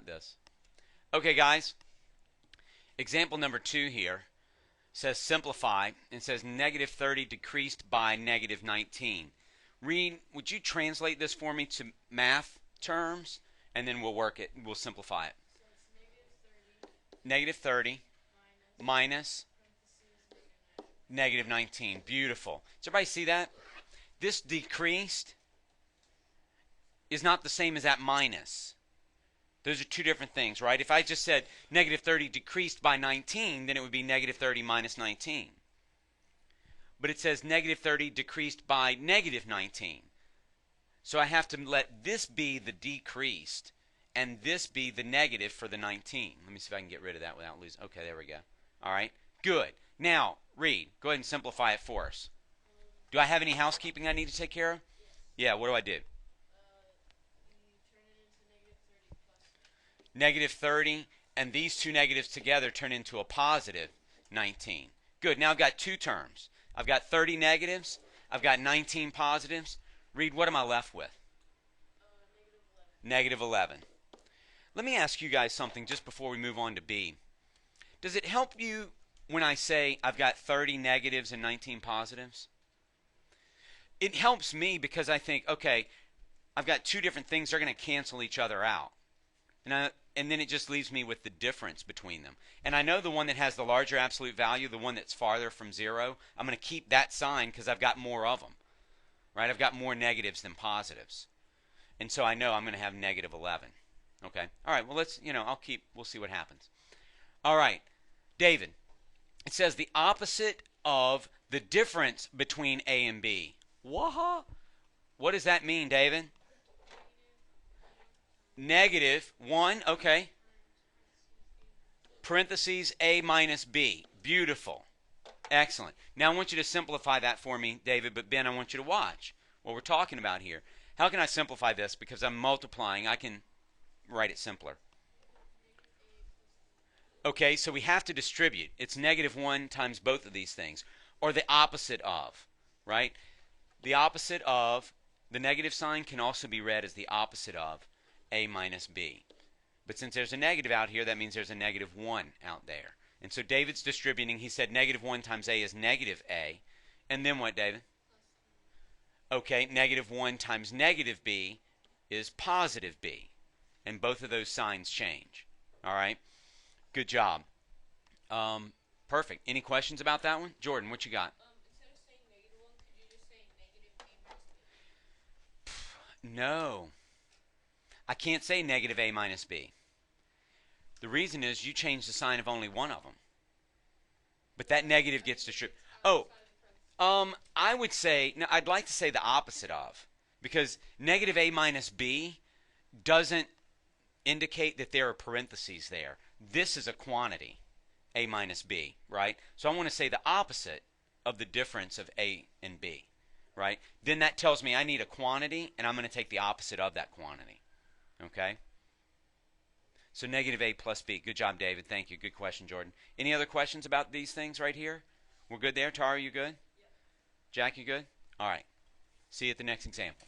this. Okay, guys. Example number 2 here says simplify and says negative 30 decreased by negative 19. Reed, would you translate this for me to math terms, and then we'll work it. We'll simplify it. So it's Negative 30 minus negative 19. negative 19. Beautiful. Does everybody see that? This decreased is not the same as that minus. Those are two different things, right? If I just said negative 30 decreased by 19, then it would be negative 30 minus 19. But it says negative 30 decreased by negative 19. So I have to let this be the decreased and this be the negative for the 19. Let me see if I can get rid of that without losing. Okay, there we go. All right, good. Now, Reed, go ahead and simplify it for us. Do I have any housekeeping I need to take care of? Yes. Yeah, what do I do? You turn it into negative 30 plus. Negative 30, and these two negatives together turn into a positive 19. Good, now I've got two terms. I've got 30 negatives, I've got 19 positives. Reed, what am I left with? Negative 11. Negative 11. Let me ask you guys something just before we move on to B. Does it help you when I say I've got 30 negatives and 19 positives? It helps me because I think, okay, I've got two different things, they're going to cancel each other out. And then it just leaves me with the difference between them. And I know the one that has the larger absolute value, the one that's farther from 0, I'm going to keep that sign because I've got more of them. Right? I've got more negatives than positives. And so I know I'm going to have negative 11. Okay? All right, well, we'll see what happens. All right, David, it says the opposite of the difference between A and B. What does that mean, David? Negative 1, okay. Parentheses A minus B. Beautiful. Excellent. Now I want you to simplify that for me, David, but Ben, I want you to watch what we're talking about here. How can I simplify this? Because I'm multiplying, I can write it simpler. Okay, so we have to distribute. It's negative 1 times both of these things, or the opposite of, right? The opposite of the negative sign can also be read as the opposite of A minus B. But since there's a negative out here, that means there's a negative 1 out there. And so David's distributing. He said negative 1 times A is negative A. And then what, David? Okay, negative 1 times negative B is positive B. And both of those signs change. All right? Good job. Perfect. Any questions about that one? Jordan, what you got? Instead of saying negative 1, could you just say negative A minus B? No. I can't say negative A minus B. The reason is you change the sign of only one of them. But that negative gets distributed. Oh, I would say, no, I'd like to say the opposite of. Because negative A minus B doesn't indicate that there are parentheses there. This is a quantity, A minus B, right? So I want to say the opposite of the difference of A and B, right? Then that tells me I need a quantity, and I'm going to take the opposite of that quantity, okay? So negative A plus B. Good job, David. Thank you. Good question, Jordan. Any other questions about these things right here? We're good there? Tara, you good? Yep. Jack, you good? All right. See you at the next example.